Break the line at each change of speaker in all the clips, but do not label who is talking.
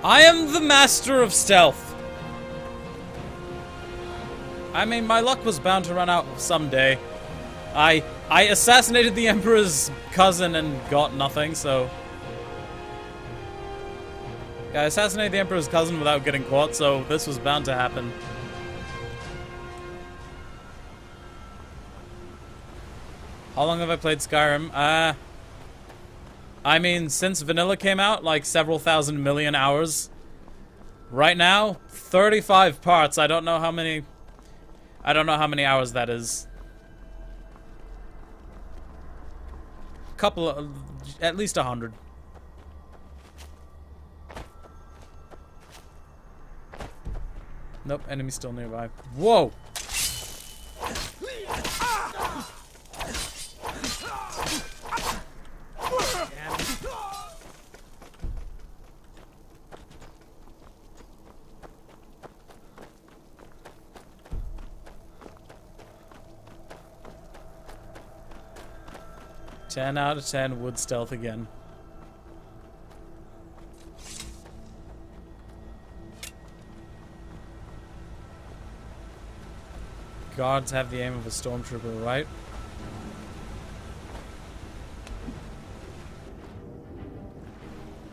I am the master of stealth. I mean, my luck was bound to run out someday. I assassinated the Emperor's cousin and got nothing, so... Yeah, I assassinated the Emperor's cousin without getting caught, so this was bound to happen. How long have I played Skyrim? I mean, since vanilla came out, like several thousand million hours. Right now, 35 parts. I don't know how many hours that is. Couple of, at least 100. Nope, enemy still nearby. Whoa! Ten out of 10 wood stealth again. Guards have the aim of a stormtrooper, right?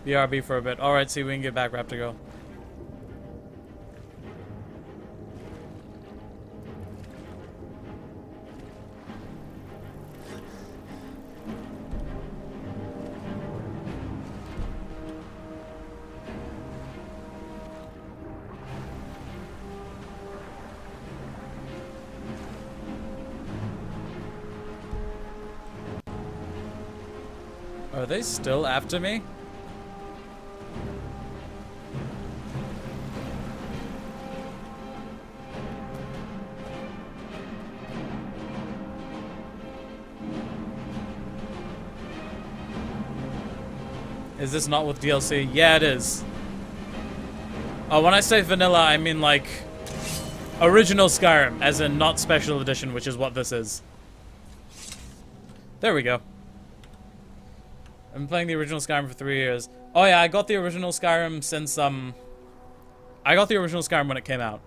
BRB for a bit. Alright, see, we can get back Rap to go. Are they still after me? Is this not with DLC? Yeah, it is. Oh, when I say vanilla, I mean like original Skyrim, as in not special edition, which is what this is. There we go. I've been playing the original Skyrim for 3 years. Oh yeah, I got the original Skyrim since, I got the original Skyrim when it came out.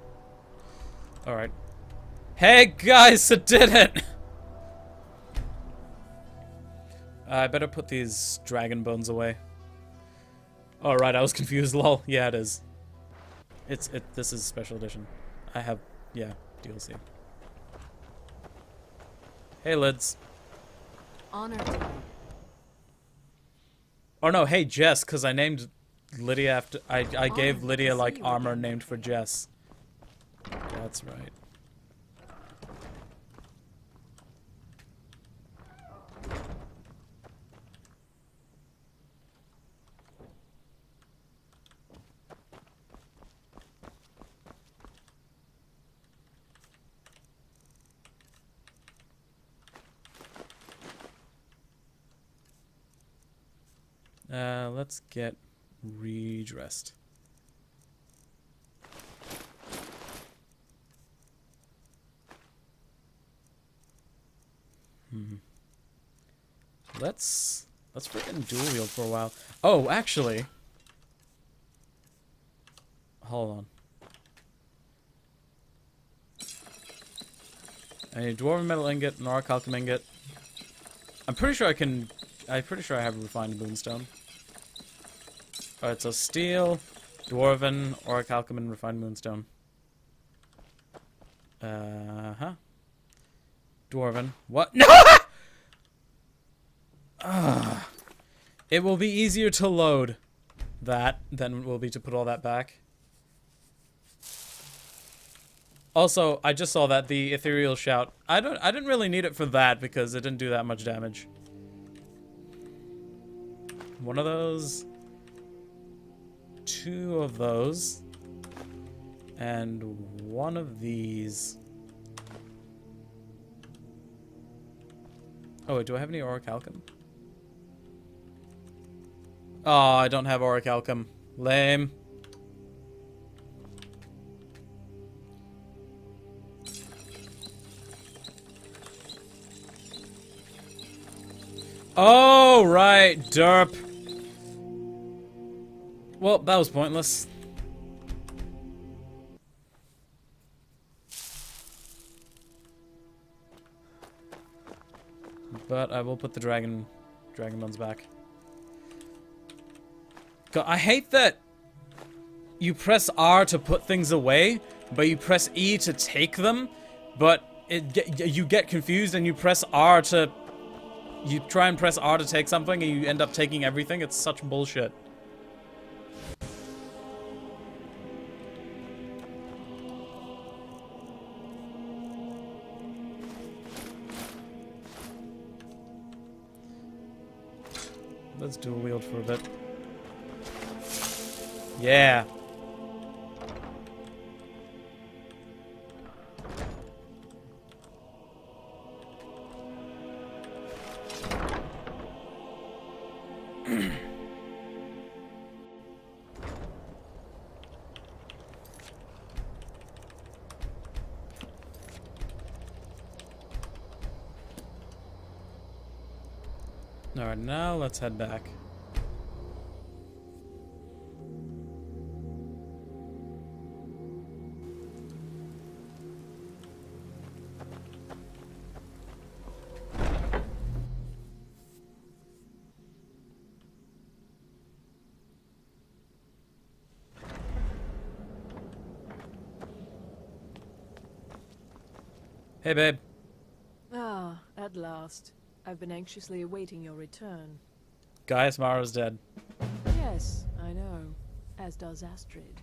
Alright. Hey guys, I did it! I better put these dragon bones away. Alright, I was confused, lol. Yeah, it is. This is special edition. I have, yeah, DLC. Hey, Lids.
Honor to you.
Oh no, hey Jess, because I named Lydia after I gave Lydia like armor named for Jess. That's right. Let's get redressed. Let's freaking dual wield for a while. Oh, actually, hold on. I need a dwarven metal ingot, an orichalcum ingot. I'm pretty sure I have a refined moonstone. Alright, so steel, dwarven, orichalcum, and refined moonstone. Dwarven. What? No! It will be easier to load that than it will be to put all that back. Also, I just saw that the ethereal shout. I didn't really need it for that because it didn't do that much damage. One of those. 2 of those. And 1 of these. Oh, wait, do I have any orichalcum? Oh, I don't have orichalcum. Lame. Oh, right, derp. Well, that was pointless. But I will put the dragon bones back. God, I hate that you press R to put things away, but you press E to take them, but you get confused and you press R to... You try and press R to take something and you end up taking everything. It's such bullshit. Let's dual wield for a bit. Yeah. Alright, now let's head back. Hey, babe.
Ah, at last. I've been anxiously awaiting your return.
Gaius Mara's dead.
Yes, I know. As does Astrid.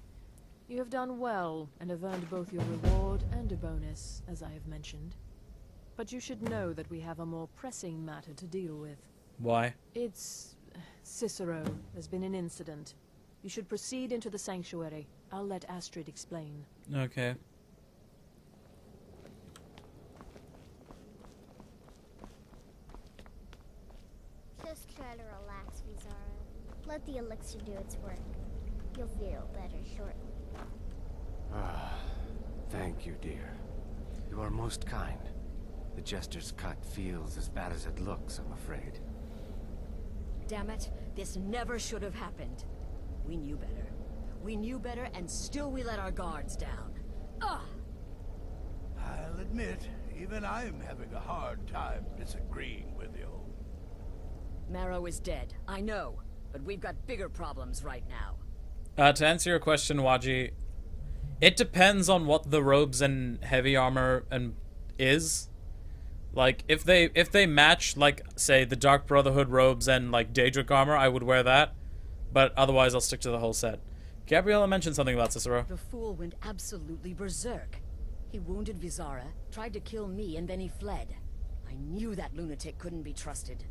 You have done well, and have earned both your reward and a bonus, as I have mentioned. But you should know that we have a more pressing matter to deal with.
Why?
It's... Cicero. There's been an incident. You should proceed into the sanctuary. I'll let Astrid explain.
Okay.
Just try to relax, Vizara. Let the elixir do its work. You'll feel better shortly.
Ah, thank you, dear. You are most kind. The Jester's cut feels as bad as it looks, I'm afraid.
Damn it, this never should have happened. We knew better. We knew better, and still we let our guards down. Ugh!
I'll admit, even I'm having a hard time disagreeing with you.
Marrow is dead, I know, but we've got bigger problems right now.
To answer your question, Waji, it depends on what the robes and heavy armor is. Like, if they match, like, say, the Dark Brotherhood robes and, like, Daedric armor, I would wear that. But otherwise, I'll stick to the whole set. Gabriella mentioned something about Cicero.
The fool went absolutely berserk. He wounded Vizara, tried to kill me, and then he fled. I knew that lunatic couldn't be trusted.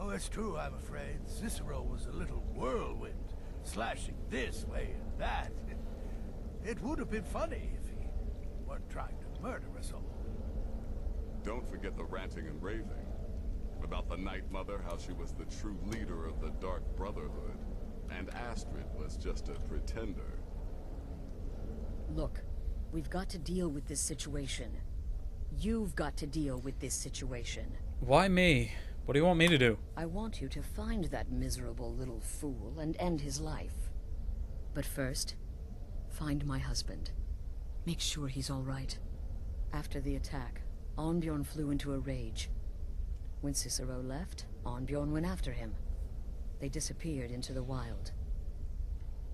Oh, it's true, I'm afraid. Cicero was a little whirlwind, slashing this way and that. It would have been funny if he weren't trying to murder us all.
Don't forget the ranting and raving. About the Night Mother, how she was the true leader of the Dark Brotherhood. And Astrid was just a pretender.
Look, we've got to deal with this situation. You've got to deal with this situation.
Why me? What do you want me to do?
I want you to find that miserable little fool and end his life. But first, find my husband. Make sure he's all right. After the attack, Arnbjorn flew into a rage. When Cicero left, Arnbjorn went after him. They disappeared into the wild.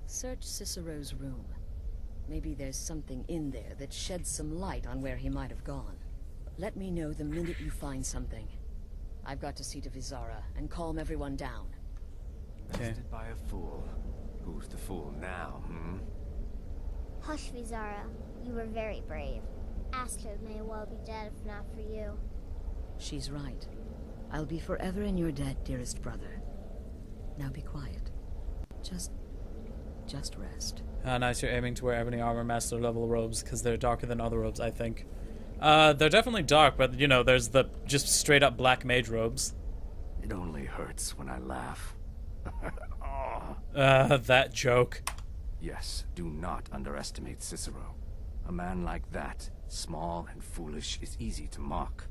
Search Cicero's room. Maybe there's something in there that sheds some light on where he might have gone. Let me know the minute you find something. I've got to see to Vizara and calm everyone down.
Okay.
Bested by a fool. Who's the fool now, hmm?
Hush, Vizara. You were very brave. Astrid may well be dead if not for you.
She's right. I'll be forever in your debt, dearest brother. Now be quiet. Just rest.
Nice, you're aiming to wear ebony armor master level robes, because they're darker than other robes, I think. They're definitely dark, but, you know, there's the just straight up black mage robes.
It only hurts when I laugh. Oh.
That joke.
Yes, do not underestimate Cicero. A man like that, small and foolish, is easy to mock.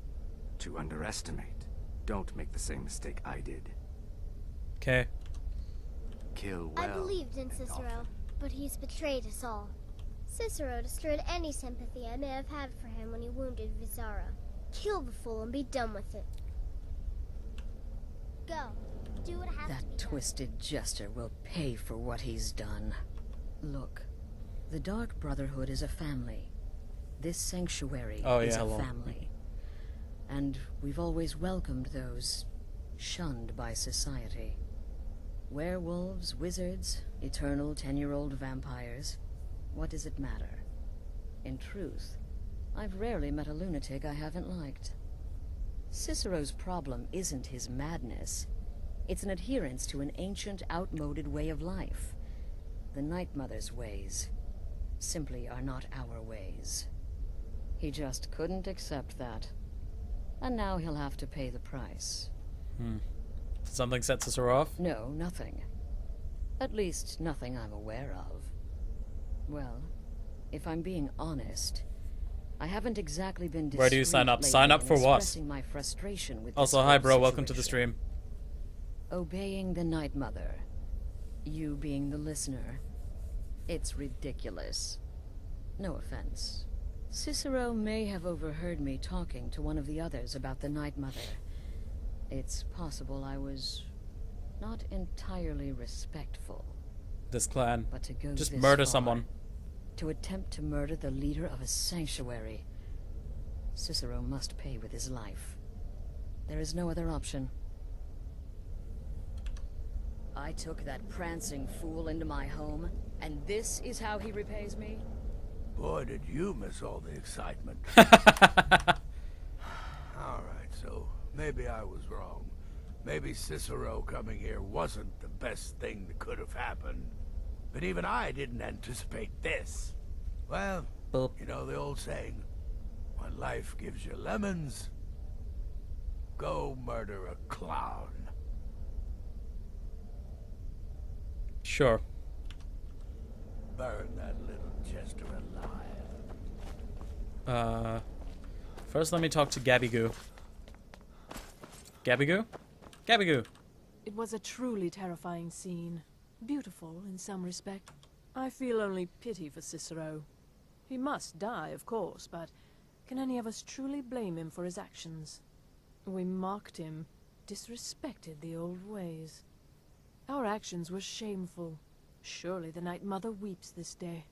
To underestimate. Don't make the same mistake I did.
Okay.
kill well.
I believed in
and
Cicero,
often.
but he's betrayed us all. Cicero destroyed any sympathy I may have had for him when he wounded Visara. Kill the fool and be done with it. Go. Do what has to be
That
done.
twisted jester will pay for what he's done. Look, the Dark Brotherhood is a family. This sanctuary is a family. And we've always welcomed those shunned by society. Werewolves, wizards, eternal 10-year-old vampires. What does it matter? In truth, I've rarely met a lunatic I haven't liked. Cicero's problem isn't his madness. It's an adherence to an ancient, outmoded way of life. The Night Mother's ways simply are not our ways. He just couldn't accept that. And now he'll have to pay the price.
Something set Cicero off?
No, nothing. At least, nothing I'm aware of. Well, if I'm being honest, I haven't exactly been
Where do you sign up?
discreet
Sign
lately
up
in
for what?
expressing my frustration with
Also,
this
hi
whole
bro, welcome to the
situation.
stream.
Obeying the Night Mother. You being the listener. It's ridiculous. No offense. Cicero may have overheard me talking to one of the others about the Night Mother. It's possible I was not entirely respectful.
This clan.
But to go
Just
this
murder
far,
someone.
to attempt to murder the leader of a sanctuary, Cicero must pay with his life. There is no other option. I took that prancing fool into my home, and this is how he repays me?
Boy, did you miss all the excitement. Alright, so maybe I was wrong. Maybe Cicero coming here wasn't the best thing that could have happened. But even I didn't anticipate this. Well,
Boop.
you know the old saying, when life gives you lemons, go murder a clown.
Sure.
Burn that little jester alive.
First let me talk to Gabby-Goo. Gabby-Goo? Gabby-Goo.
It was a truly terrifying scene. Beautiful in some respect. I feel only pity for Cicero. He must die, of course, but can any of us truly blame him for his actions? We mocked him, disrespected the old ways. Our actions were shameful. Surely the Night Mother weeps this day.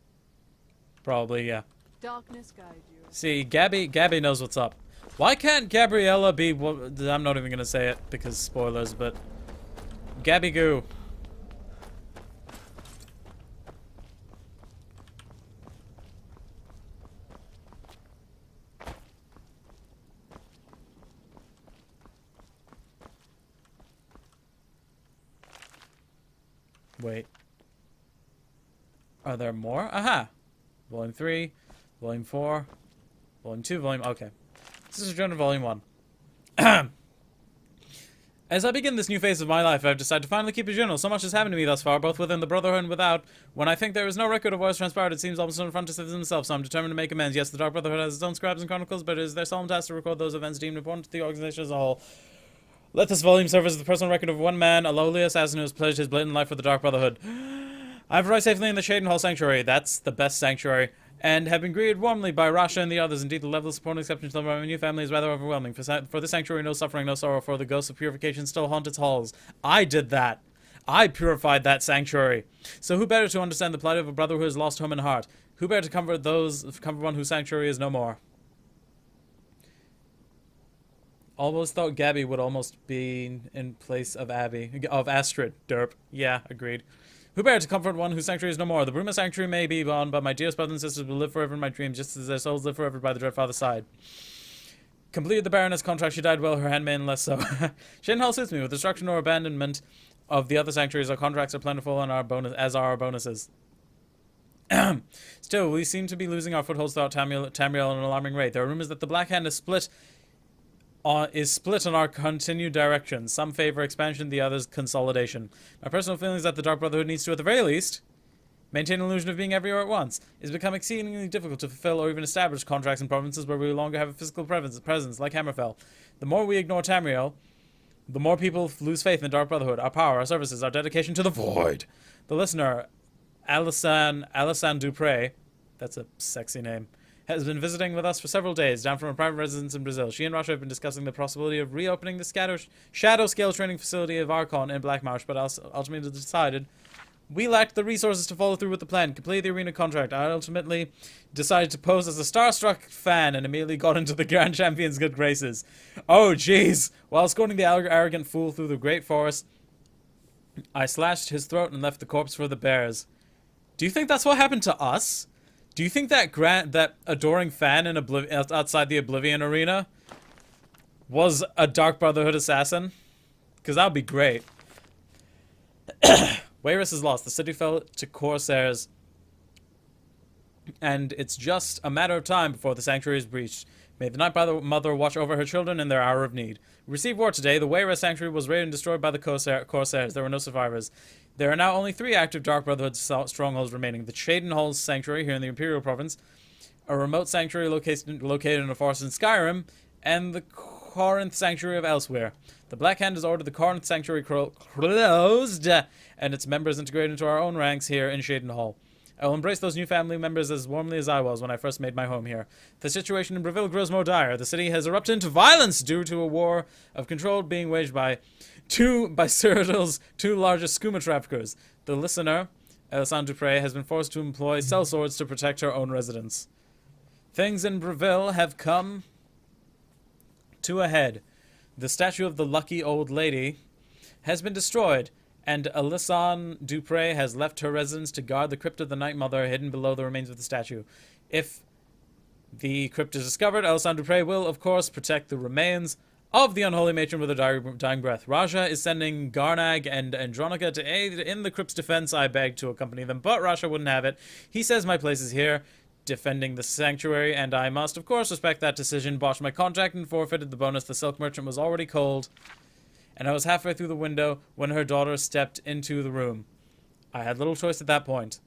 Probably, yeah.
Darkness guide you.
See, Gabby knows what's up. Why can't Gabriella be... I'm not even gonna say it because spoilers, but... Gabby-Goo. Wait. Are there more? Aha! Volume 3, Volume 4, Volume 2, Volume... Okay. This is Journal Volume 1. As I begin this new phase of my life, I've decided to finally keep a journal. So much has happened to me thus far, both within the Brotherhood and without. When I think there is no record of what has transpired, it seems almost an affront to citizens themselves, so I'm determined to make amends. Yes, the Dark Brotherhood has its own scribes and chronicles, but it is their solemn task to record those events deemed important to the organization as a whole. Let this volume serve as the personal record of one man, a lowly assassin who has pledged his blatant life for the Dark Brotherhood. I've arrived safely in the Shaden Hall Sanctuary. That's the best sanctuary. And have been greeted warmly by Rasha and the others. Indeed, the level of support and acceptance of my new family is rather overwhelming. For this sanctuary, no suffering, no sorrow, for the ghosts of purification still haunt its halls. I did that. I purified that sanctuary. So who better to understand the plight of a brother who has lost home and heart? Who better to comfort one whose sanctuary is no more? Almost thought Gabby would almost be in place of Astrid. Derp. Yeah, agreed. Who better to comfort one whose sanctuary is no more? The Bruma sanctuary may be gone, but my dearest brothers and sisters will live forever in my dreams, just as their souls live forever by the Dread Father's side. Completed the Baroness contract, she died well, her handmaiden less so. Shaden Hall suits me. With destruction or abandonment of the other sanctuaries, our contracts are plentiful and as are our bonuses. Still, we seem to be losing our footholds throughout Tamriel at an alarming rate. There are rumors that the Black Hand is split on our continued direction. Some favor expansion, the others consolidation. My personal feeling is that the Dark Brotherhood needs to, at the very least, maintain an illusion of being everywhere at once. It's become exceedingly difficult to fulfill or even establish contracts in provinces where we no longer have a physical presence, like Hammerfell. The more we ignore Tamriel, The more people lose faith in the Dark Brotherhood, our power, our services, our dedication to the Void. The listener, Alison Dupre, that's a sexy name, has been visiting with us for several days, down from a private residence in Brazil. She and Rasha have been discussing the possibility of reopening the shadow scale training facility of Archon in Black Marsh, but ultimately decided we lacked the resources to follow through with the plan, complete the arena contract. I ultimately decided to pose as a starstruck fan and immediately got into the Grand Champion's good graces. Oh, jeez. While escorting the arrogant fool through the great forest, I slashed his throat and left the corpse for the bears. Do you think that's what happened to us? Do you think that adoring fan in outside the Oblivion arena was a Dark Brotherhood assassin? Because that would be great. Wayrus is lost. The city fell to Corsairs, and it's just a matter of time before the sanctuary is breached. May the Night Mother watch over her children in their hour of need. We received word today. The Wayrus sanctuary was raided and destroyed by the Corsairs. There were no survivors. There are now only 3 active Dark Brotherhood strongholds remaining. The Shaden Sanctuary here in the Imperial Province, a remote sanctuary located in a forest in Skyrim, and the Corinth Sanctuary of Elsewhere. The Black Hand has ordered the Corinth Sanctuary closed, and its members integrated into our own ranks here in Shaden Hall. I will embrace those new family members as warmly as I was when I first made my home here. The situation in Breville grows more dire. The city has erupted into violence due to a war of control being waged by Cyrodiil's 2 largest skooma traffickers. The listener, Alison Dupre, has been forced to employ sellswords to protect her own residents. Things in Breville have come to a head. The statue of the lucky old lady has been destroyed, and Alison Dupre has left her residence to guard the crypt of the Night Mother hidden below the remains of the statue. If the crypt is discovered, Alison Dupre will, of course, protect the remains of the unholy matron with a dying breath. Raja is sending Garnag and Andronica to aid in the crypt's defense. I begged to accompany them, but Raja wouldn't have it. He says my place is here, defending the sanctuary, and I must, of course, respect that decision. Botched my contract and forfeited the bonus. The silk merchant was already cold, and I was halfway through the window when her daughter stepped into the room. I had little choice at that point.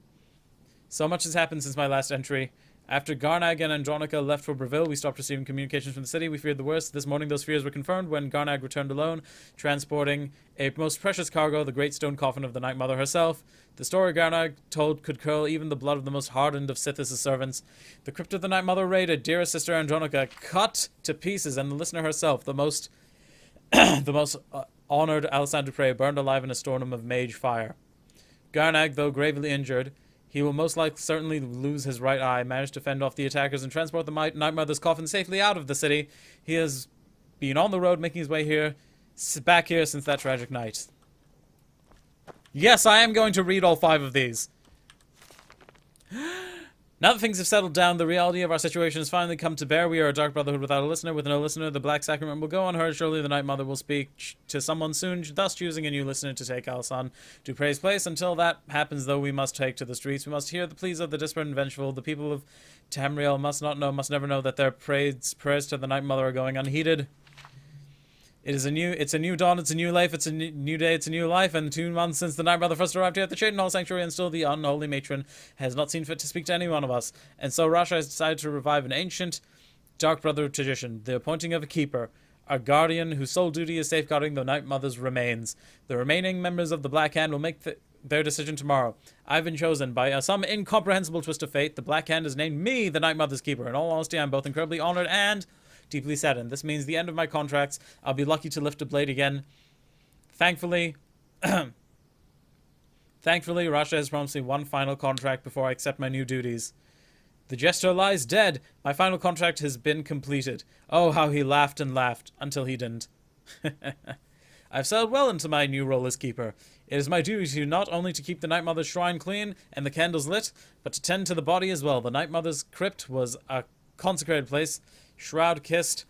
So much has happened since my last entry. After Garnag and Andronica left for Breville, we stopped receiving communications from the city. We feared the worst. This morning, those fears were confirmed when Garnag returned alone, transporting a most precious cargo, the great stone coffin of the Night Mother herself. The story Garnag told could curl even the blood of the most hardened of Sithis' servants. The crypt of the Night Mother raided, dearest sister Andronica cut to pieces, and the listener herself, the most honored Alison Dupre, burned alive in a storm of mage fire. Garnag, though gravely injured, he will most likely certainly lose his right eye, managed to fend off the attackers and transport the Night Mother's coffin safely out of the city. He has been on the road making his way back here since that tragic night. Yes, I am going to read all 5 of these. Now that things have settled down, the reality of our situation has finally come to bear. We are a Dark Brotherhood without a listener. With no listener, the Black Sacrament will go unheard. Surely the Night Mother will speak to someone soon, thus choosing a new listener to take Alison Dupre's place. Until that happens, though, we must take to the streets. We must hear the pleas of the desperate and vengeful. The people of Tamriel must never know that their prayers to the Night Mother are going unheeded. It's a new dawn, it's a new life, it's a new day, it's a new life, and 2 months since the Night Mother first arrived here at the Shaden Hall Sanctuary, and still the unholy matron has not seen fit to speak to any one of us. And so Rasha has decided to revive an ancient Dark Brotherhood tradition, the appointing of a keeper, a guardian whose sole duty is safeguarding the Night Mother's remains. The remaining members of the Black Hand will make their decision tomorrow. I've been chosen by some incomprehensible twist of fate. The Black Hand has named me the Night Mother's keeper. In all honesty, I'm both incredibly honored and deeply saddened. This means the end of my contracts. I'll be lucky to lift a blade again. Thankfully, Rasha has promised me one final contract before I accept my new duties. The jester lies dead. My final contract has been completed. Oh, how he laughed and laughed until he didn't. I've settled well into my new role as keeper. It is my duty not only to keep the Night Mother's shrine clean and the candles lit, but to tend to the body as well. The Night Mother's crypt was a consecrated place, shroud kissed,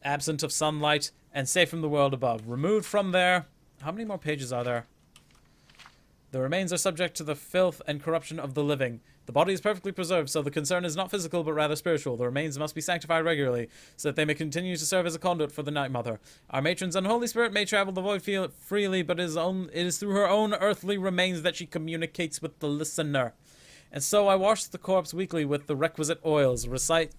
absent of sunlight, and safe from the world above. Removed from there... How many more pages are there? The remains are subject to the filth and corruption of the living. The body is perfectly preserved, so the concern is not physical but rather spiritual. The remains must be sanctified regularly, so that they may continue to serve as a conduit for the Night Mother. Our matron's unholy spirit may travel the void freely, but it is through her own earthly remains that she communicates with the listener. And so I wash the corpse weekly with the requisite oils, recite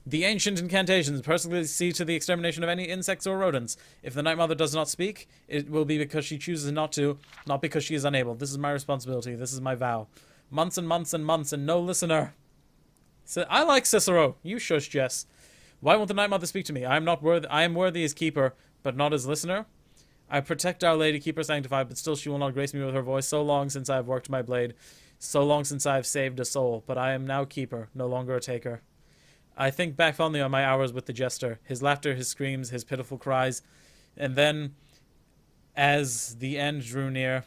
The ancient incantations personally see to the extermination of any insects or rodents. If the Night Mother does not speak, it will be because she chooses not to, not because she is unable. This is my responsibility. This is my vow. Months and months and months and no listener. So, I like Cicero. You shush, Jess. Why won't the Night Mother speak to me? I am worthy as keeper, but not as listener. I protect Our Lady, keep her sanctified, but still she will not grace me with her voice. So long since I have worked my blade, so long since I have saved a soul, but I am now keeper, no longer a taker. I think back fondly on my hours with the Jester, his laughter, his screams, his pitiful cries, and then, as the end drew near,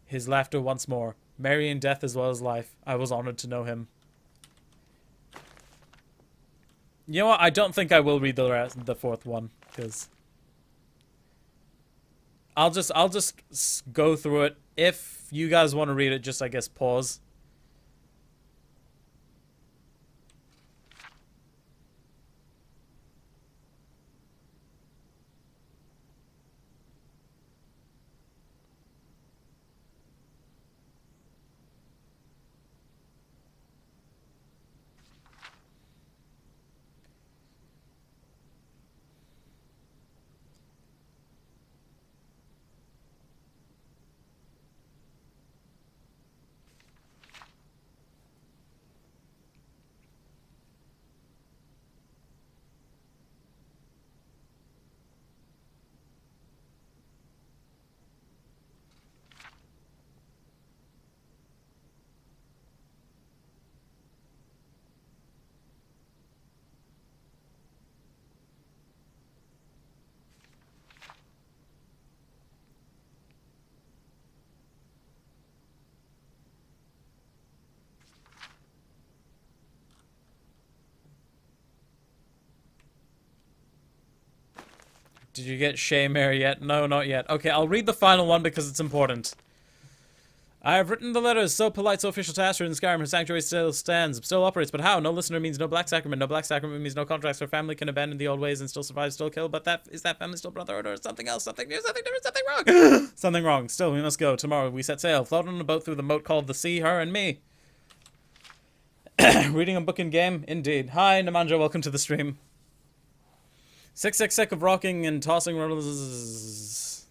his laughter once more, merry in death as well as life. I was honored to know him. You know what? I don't think I will read the fourth one, because I'll just go through it. If you guys want to read it, just, I guess, pause. Did you get Shaymare yet? No, not yet. Okay, I'll read the final one because it's important. I have written the letters, so polite, so official to Astrid in Skyrim. Her sanctuary still stands, still operates, but how? No listener means no black sacrament. No black sacrament means no contracts. Her family can abandon the old ways and still survive, still kill, but is that family still brotherhood or something else? Something new, something different, something wrong? Something wrong. Still, we must go. Tomorrow we set sail. Float on a boat through the moat called the sea, her and me. Reading a book in game? Indeed. Hi, Namanja, welcome to the stream. Sick of rocking and tossing rollers.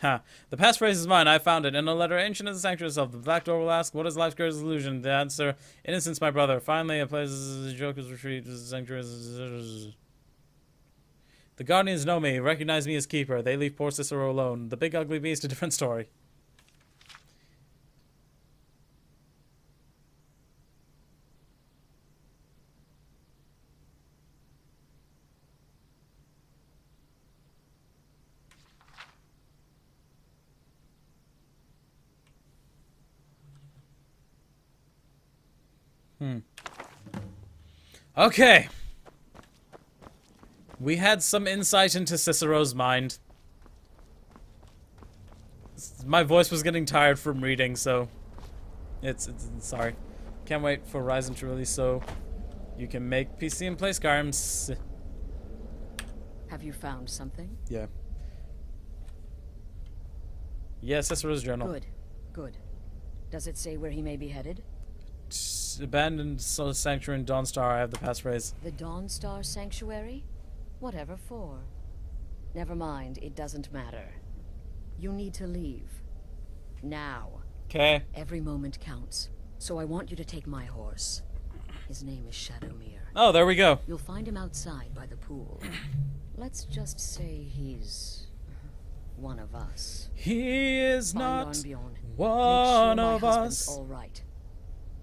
Ha. The passphrase is mine. I found it. In a letter ancient as the sanctuary itself. The black door will ask, what is life's greatest illusion? The answer, innocence, my brother. Finally, a place is Joker's retreat. The sanctuary is... The guardians know me, recognize me as keeper. They leave poor Cicero alone. The big ugly beast, a different story. Okay. We had some insight into Cicero's mind. My voice was getting tired from reading, so it's sorry. Can't wait for Ryzen to release so you can make PC and play Skyrim.
Have you found something?
Yeah. Yeah, Cicero's journal.
Good. Does it say where he may be headed?
Abandoned sanctuary in Dawnstar. I have the passphrase.
The Dawnstar Sanctuary? Whatever for. Never mind, it doesn't matter. You need to leave. Now.
Okay.
Every moment counts, so I want you to take my horse. His name is Shadowmere.
Oh, there we go.
You'll find him outside by the pool. Let's just say he's... one of us.
He is
Find
not
Arnbjorn.
one
Make sure
of
my husband's
us.
all right.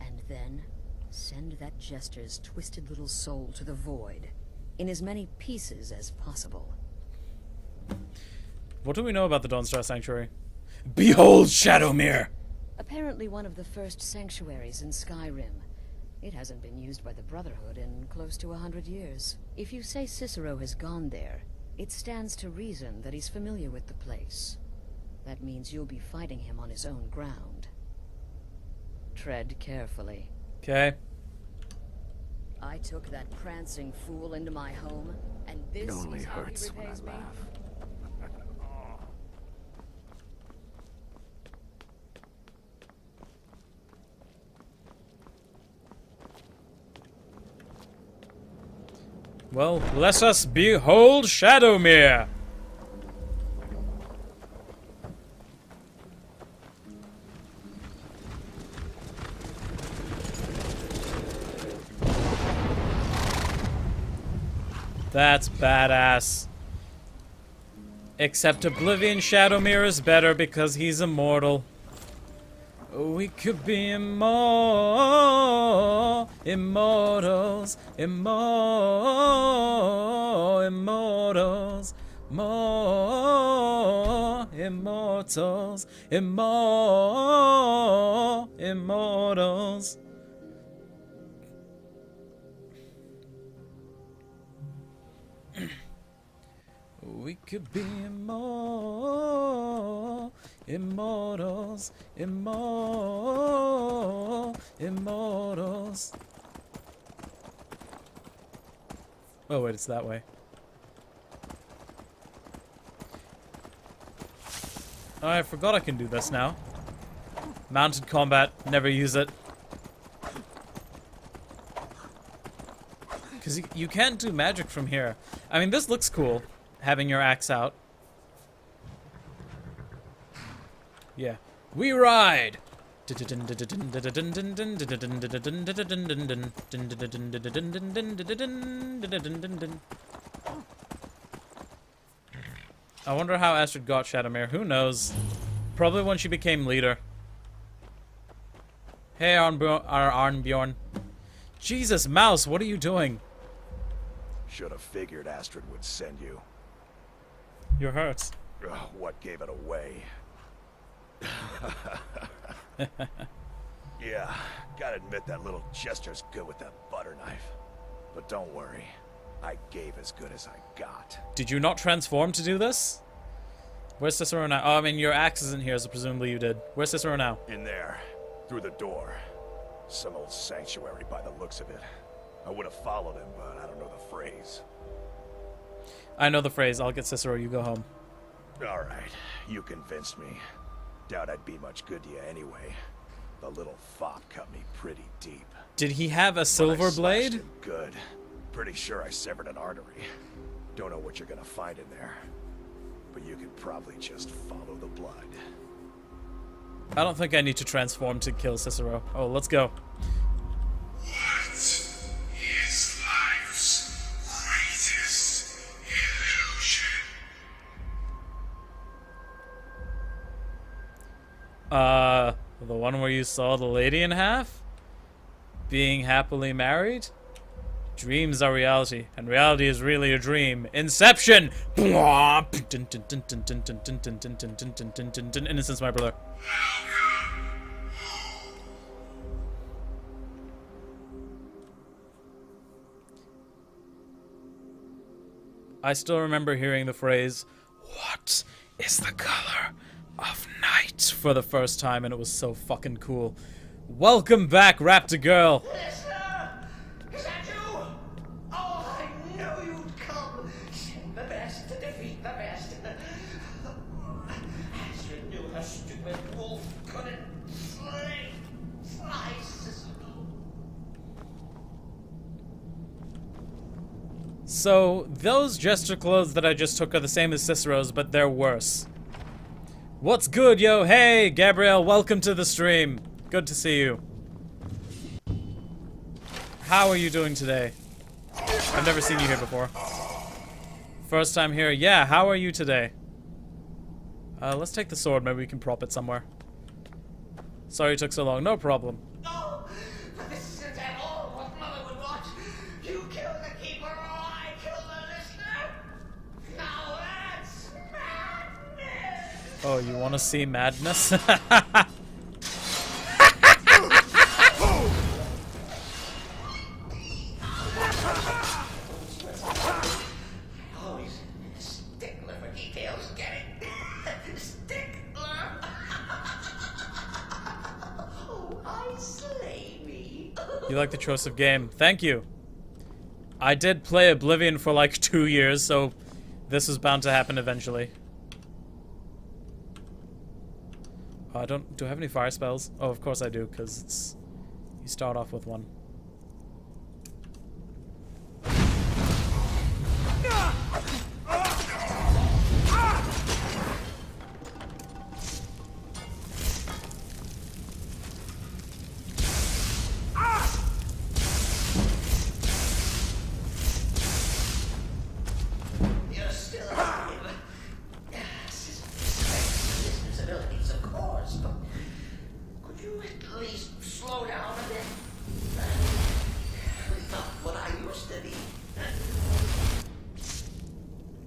And then send that jester's twisted little soul to the void, in as many pieces as possible.
What do we know about the Dawnstar Sanctuary? Behold Shadowmere!
Apparently one of the first sanctuaries in Skyrim. It hasn't been used by the Brotherhood in close to 100 years. If you say Cicero has gone there, it stands to reason that he's familiar with the place. That means you'll be fighting him on his own ground. Tread carefully.
Okay.
I took that prancing fool into my home, and this
It only
is how he
hurts when I
repays me?
laugh.
Well, let us behold Shadowmere! That's badass. Except Oblivion Shadowmere is better because he's immortal. We could be immortals, immortals, immortals, immortals. We could be immortals, immortals. Oh wait, it's that way. Oh, I forgot I can do this now. Mounted combat, never use it. Because you can't do magic from here. I mean, this looks cool, having your axe out. Yeah. We ride! I wonder how Astrid got Shadowmere. Who knows? Probably when she became leader. Hey, Arnbjorn. Jesus, Mouse, what are you doing?
Should have figured Astrid would send you.
You're hurt.
Ugh, what gave it away? Yeah, gotta admit that little Jester's good with that butter knife. But don't worry, I gave as good as I got.
Did you not transform to do this? Where's Cicero now? Oh, I mean, your axe isn't here, so presumably you did. Where's Cicero now?
In there, through the door. Some old sanctuary by the looks of it. I would have followed him, but I don't know the phrase.
I know the phrase. I'll get Cicero, you go home.
Alright, you convinced me. Doubt I'd be much good to you anyway. The little fop cut me pretty deep.
Did he have a silver blade?
Him good. Pretty sure I severed an artery. Don't know what you're gonna find in there. But you could probably just follow the blood.
I don't think I need to transform to kill Cicero. Oh, let's go.
What is life's greatest illusion?
The one where you saw the lady in half? Being happily married? Dreams are reality, and reality is really a dream. Inception! Innocence, my brother. I still remember hearing the phrase, "What is the color of night?" for the first time, and it was so fucking cool. Welcome back, Raptor Girl!
Listener! Is that you? Oh, I knew you'd come! Send the best to defeat the best. Astrid knew her stupid wolf couldn't fly Cicero.
So, those Jester clothes that I just took are the same as Cicero's, but they're worse. What's good, yo? Hey, Gabrielle, welcome to the stream. Good to see you. How are you doing today? I've never seen you here before. First time here. Yeah, how are you today? Let's take the sword. Maybe we can prop it somewhere. Sorry it took so long. No problem.
No! But this isn't at all what Mother would want. You kill the keeper or I kill the listener. Now that's madness!
Oh, you want to see madness?
Stickler for details, get it? Stickler! Oh, I slay me.
You like the choice of game. Thank you. I did play Oblivion for like 2 years, so this is bound to happen eventually. Do I have any fire spells? Oh, of course I do, because it's... You start off with one.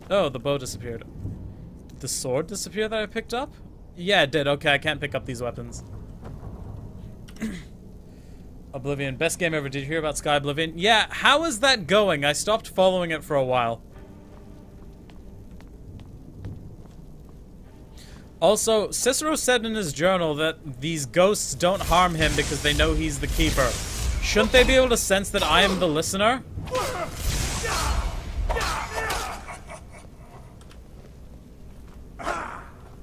Oh, the bow disappeared. Did the sword disappear that I picked up? Yeah, it did. Okay, I can't pick up these weapons. Oblivion, best game ever. Did you hear about Sky Oblivion? Yeah, how is that going? I stopped following it for a while. Also, Cicero said in his journal that these ghosts don't harm him because they know he's the keeper. Shouldn't they be able to sense that I am the listener?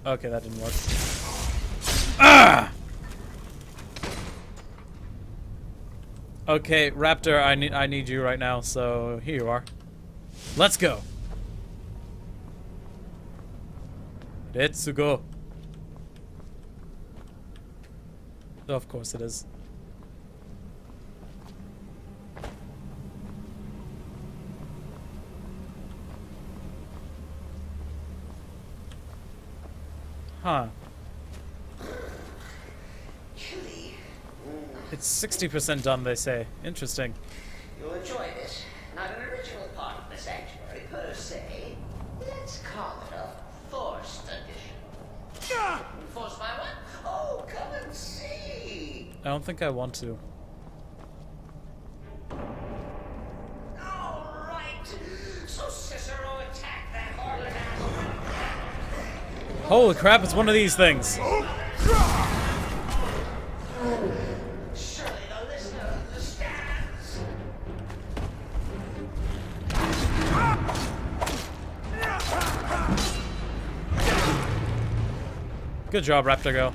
Okay, that didn't work. Ah! Okay, Raptor, I need you right now, so here you are. Let's go. Let's go. Oh, of course it is. Huh. It's 60% done, they say. Interesting.
You'll enjoy this. Not an original part of the sanctuary per se. Let's call it a forced addition. Forced by what? Oh, come and see.
I don't think I want to.
All right. So Cicero attacked that harlot ass.
Holy crap, it's one of these things.
Surely the listener understands.
Good job, Raptor Girl.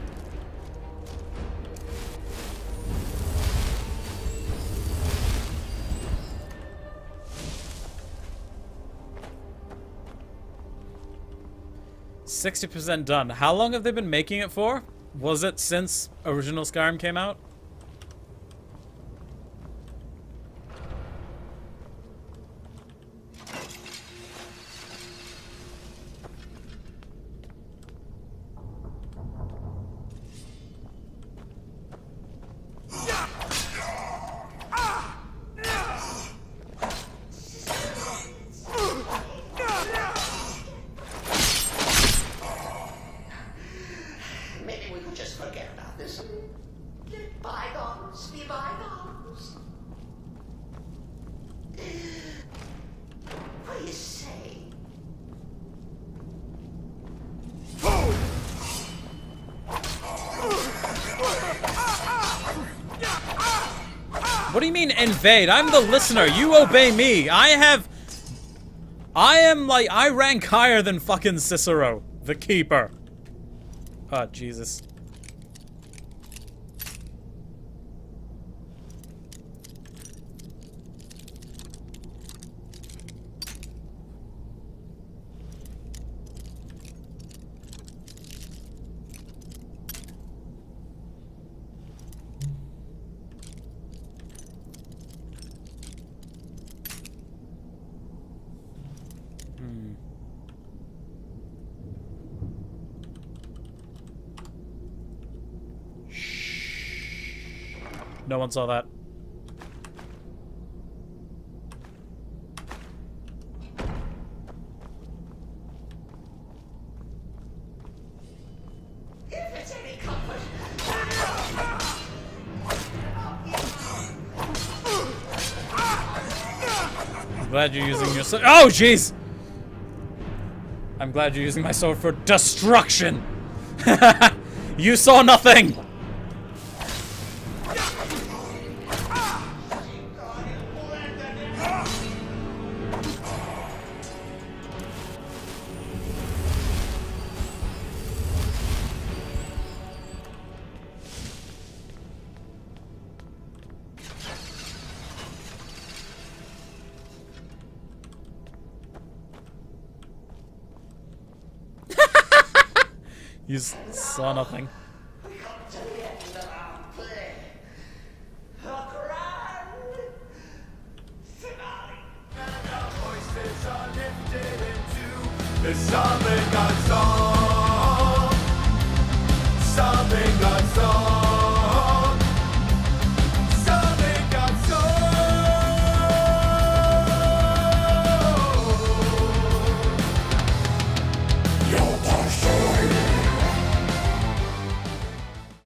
%60 done. How long have they been making it for? Was it since original Skyrim came out?
Maybe we could just forget about this. Let bygones be bygones. What do you say?
What do you mean invade? I'm the listener. You obey me. I rank higher than fucking Cicero, the keeper. Oh, Jesus. No one saw that.
If it's any comfort.
I'm glad you're using your sword. Oh, jeez! I'm glad you're using my sword for destruction! You saw nothing! You saw nothing.
We come to the end of our play. A grand finale.
And our voices are lifted into the solid God's song.